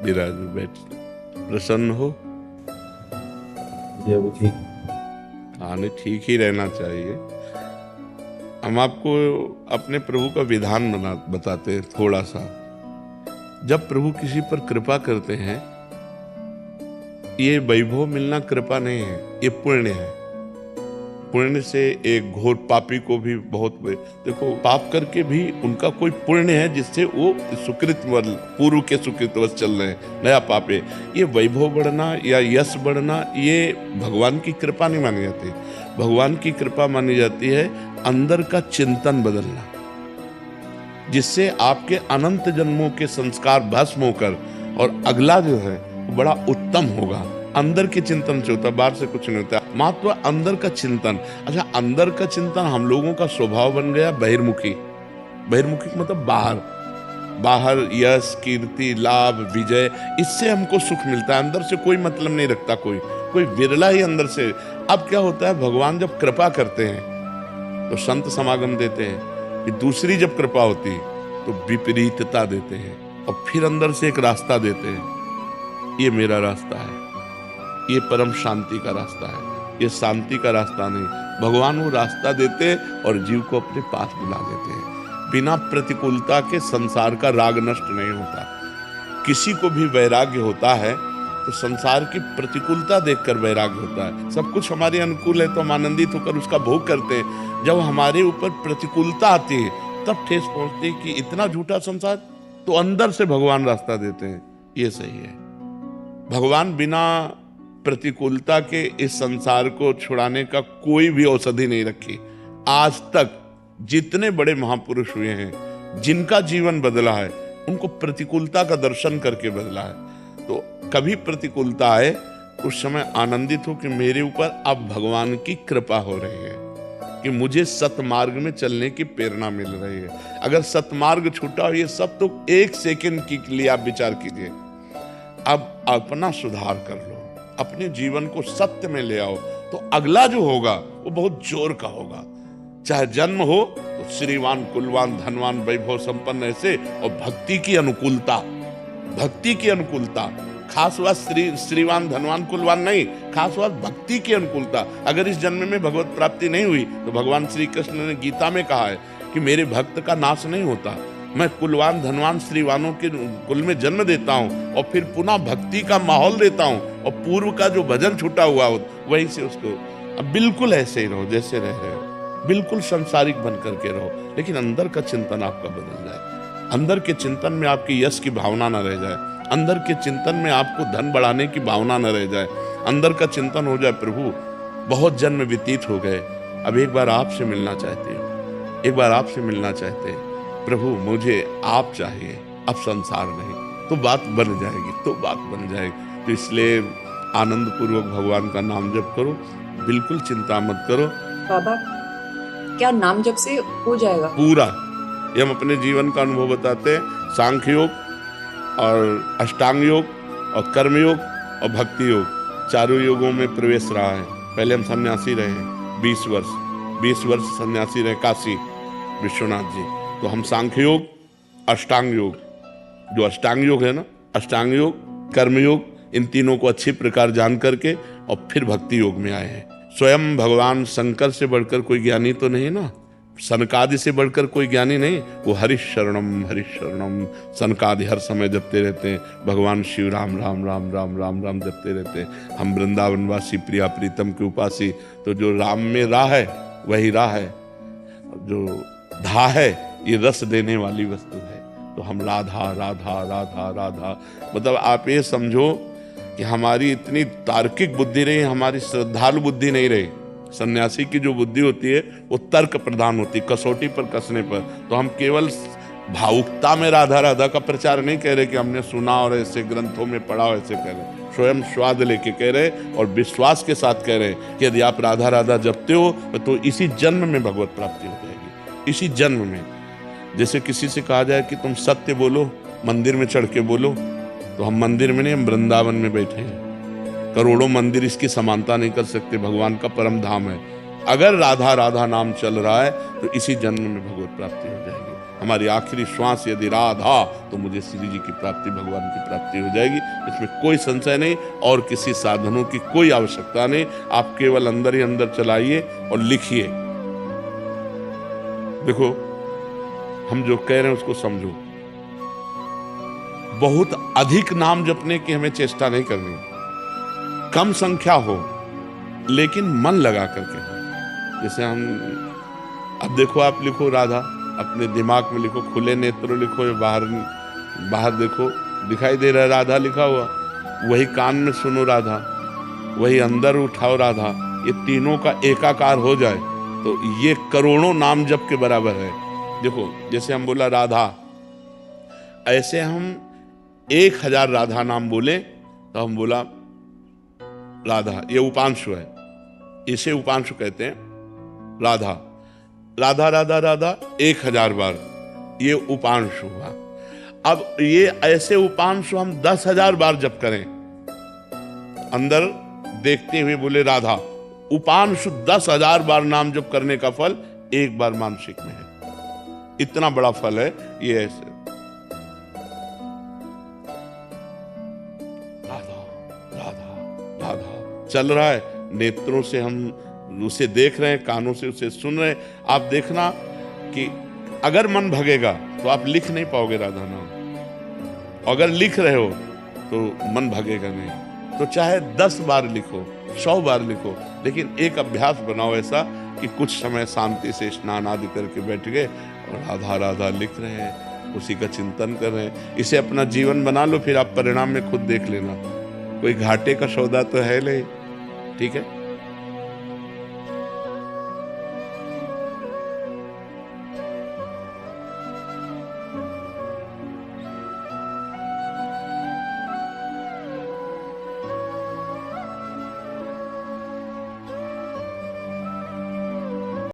विराज बैठ, प्रसन्न हो। ये वो ठीक। हाँ नहीं, ठीक ही रहना चाहिए। हम आपको अपने प्रभु का विधान बताते हैं थोड़ा सा। जब प्रभु किसी पर कृपा करते हैं, ये वैभव मिलना कृपा नहीं है, ये पुण्य है। पुण्य से एक घोर पापी को भी बहुत, देखो पाप करके भी उनका कोई पुण्य है जिससे वो सुकृत पूर्व के सुकृतवश चल रहे हैं, नया पाप है। ये वैभव बढ़ना या यश बढ़ना ये भगवान की कृपा नहीं मानी जाती। भगवान की कृपा मानी जाती है अंदर का चिंतन बदलना, जिससे आपके अनंत जन्मों के संस्कार भस्म होकर और अगला जो है वो बड़ा उत्तम होगा। अंदर के चिंतन से होता, बाहर से कुछ नहीं होता। महत्व अंदर का चिंतन। अच्छा, अंदर का चिंतन हम लोगों का स्वभाव बन गया बहिर्मुखी। बहिर्मुखी मतलब बाहर, बाहर यश कीर्ति लाभ विजय, इससे हमको सुख मिलता है। अंदर से कोई मतलब नहीं रखता कोई विरला ही अंदर से। अब क्या होता है, भगवान जब कृपा करते हैं तो संत समागम देते हैं, कि दूसरी जब कृपा होती तो विपरीतता देते हैं, और फिर अंदर से एक रास्ता देते हैं। ये मेरा रास्ता है, ये परम शांति का रास्ता है, ये शांति का रास्ता नहीं। भगवान वो रास्ता देते और जीव को अपने पास बुला लेते हैं। बिना प्रतिकूलता के संसार का राग नष्ट नहीं होता। किसी को भी वैराग्य होता है तो संसार की प्रतिकूलता देखकर वैराग्य होता है। सब कुछ हमारे अनुकूल है तो हम आनंदित होकर उसका भोग करते हैं। जब हमारे ऊपर प्रतिकूलता आती है तब ठेस पहुंचती है कि इतना झूठा संसार, तो अंदर से भगवान रास्ता देते हैं। ये सही है। भगवान बिना प्रतिकूलता के इस संसार को छुड़ाने का कोई भी औषधि नहीं रखी। आज तक जितने बड़े महापुरुष हुए हैं, जिनका जीवन बदला है, उनको प्रतिकूलता का दर्शन करके बदला है। तो कभी प्रतिकूलता आए उस समय आनंदित हो कि मेरे ऊपर अब भगवान की कृपा हो रही है, कि मुझे सतमार्ग में चलने की प्रेरणा मिल रही है। अगर सतमार्ग छूटा हो, ये सब तो एक सेकंड के लिए आप विचार कीजिए। अब अपना सुधार कर लो, अपने जीवन को सत्य में ले आओ, तो अगला जो होगा वो बहुत जोर का होगा। चाहे जन्म हो तो श्रीवान कुलवान धनवान वैभव संपन्न ऐसे, और भक्ति की अनुकूलता, भक्ति की अनुकूलता। खास बात श्रीवान धनवान कुलवान नहीं, खास बात भक्ति की अनुकूलता। अगर इस जन्म में भगवत प्राप्ति नहीं हुई तो भगवान श्री कृष्ण ने गीता में कहा है कि मेरे भक्त का नाश नहीं होता। मैं कुलवान धनवान श्रीवानों के कुल में जन्म देता हूँ और फिर पुनः भक्ति का माहौल देता हूँ, और पूर्व का जो भजन छूटा हुआ हो वहीं से उसको। अब बिल्कुल ऐसे ही रहो जैसे रह रहे हो, बिल्कुल संसारिक बन करके रहो, लेकिन अंदर का चिंतन आपका बदल जाए। अंदर के चिंतन में आपकी यश की भावना न रह जाए, अंदर के चिंतन में आपको धन बढ़ाने की भावना न रह जाए। अंदर का चिंतन हो जाए, प्रभु बहुत जन्म व्यतीत हो गए, अब एक बार आपसे मिलना चाहते हो, एक बार आपसे मिलना चाहते हैं प्रभु, मुझे आप चाहिए, अब संसार नहीं। तो बात बन जाएगी, तो बात बन जाएगी। तो इसलिए आनंद पूर्वक भगवान का नाम जप करो, बिल्कुल चिंता मत करो। बाबा, क्या नाम जप से हो जाएगा पूरा? ये हम अपने जीवन का अनुभव बताते हैं। सांख्य योग और अष्टांग योग और कर्म योग और भक्ति योग, चारों योगों में प्रवेश रहा है। पहले हम सन्यासी रहे हैं 20 वर्ष सन्यासी रहे काशी विश्वनाथ जी। तो हम सांख्य योग, अष्टांग योग, जो अष्टांग योग है ना, अष्टांग योग, कर्मयोग, इन तीनों को अच्छी प्रकार जान करके और फिर भक्ति योग में आए हैं। स्वयं भगवान शंकर से बढ़कर कोई ज्ञानी तो नहीं ना, सनकादि से बढ़कर कोई ज्ञानी नहीं। वो हरिशरणम सनकादि हर समय जपते रहते हैं। भगवान शिव राम राम राम राम राम राम जपते रहते हैं। हम वृंदावनवासी प्रिया प्रीतम के उपासी, तो जो राम में राह है वही राह है, जो धा है ये रस देने वाली वस्तु है। तो हम राधा राधा राधा राधा, मतलब आप ये समझो कि हमारी इतनी तार्किक बुद्धि रही, हमारी श्रद्धालु बुद्धि नहीं रही। सन्यासी की जो बुद्धि होती है वो तर्क प्रधान होती है, कसौटी पर कसने पर। तो हम केवल भावुकता में राधा राधा का प्रचार नहीं कह रहे कि हमने सुना और ऐसे ग्रंथों में पढ़ा, ऐसे कह रहे, स्वयं स्वाद लेके कह रहे और विश्वास के साथ कह रहे कि यदि आप राधा राधा जपते हो तो इसी जन्म में भगवत प्राप्ति हो जाएगी, इसी जन्म में। जैसे किसी से कहा जाए कि तुम सत्य बोलो, मंदिर में चढ़ के बोलो, तो हम मंदिर में नहीं, हम वृंदावन में बैठे हैं। करोड़ों मंदिर इसकी समानता नहीं कर सकते, भगवान का परम धाम है। अगर राधा राधा नाम चल रहा है तो इसी जन्म में भगवत प्राप्ति हो जाएगी। हमारी आखिरी श्वास यदि राधा, तो मुझे श्री जी की प्राप्ति, भगवान की प्राप्ति हो जाएगी। इसमें कोई संशय नहीं और किसी साधनों की कोई आवश्यकता नहीं। आप केवल अंदर ही अंदर चलाइए और लिखिए। देखो, हम जो कह रहे हैं उसको समझो। बहुत अधिक नाम जपने की हमें चेष्टा नहीं करनी, कम संख्या हो लेकिन मन लगा करके। जैसे हम, अब देखो, आप लिखो राधा, अपने दिमाग में लिखो, खुले नेत्र लिखो या बाहर देखो, दिखाई दे रहा है राधा लिखा हुआ, वही कान में सुनो राधा, वही अंदर उठाओ राधा। ये तीनों का एकाकार हो जाए तो ये करोड़ों नाम जप के बराबर है। देखो, जैसे हम बोला राधा, ऐसे हम 1000 राधा नाम बोले तो हम बोला राधा, ये उपांशु है, इसे उपांशु कहते हैं। राधा राधा राधा राधा 1000 बार, ये उपांशु हुआ। अब ये ऐसे उपांशु हम 10,000 बार जप करें, अंदर देखते हुए बोले राधा, उपांशु 10,000 बार नाम जप करने का फल एक बार मानसिक में है। इतना बड़ा फल है ये। ऐसे राधा राधा राधा चल रहा है, नेत्रों से हम उसे देख रहे हैं, कानों से उसे सुन रहे हैं। आप देखना कि अगर मन भगेगा तो आप लिख नहीं पाओगे राधा नाम, अगर लिख रहे हो तो मन भगेगा नहीं। तो चाहे 10 बार लिखो, 100 बार लिखो, लेकिन एक अभ्यास बनाओ ऐसा कि कुछ समय शांति से स्नान आदि करके बैठ गए और राधा राधा लिख रहे हैं, उसी का चिंतन कर रहे हैं। इसे अपना जीवन बना लो, फिर आप परिणाम में खुद देख लेना। कोई घाटे का सौदा तो है नहीं, ठीक है।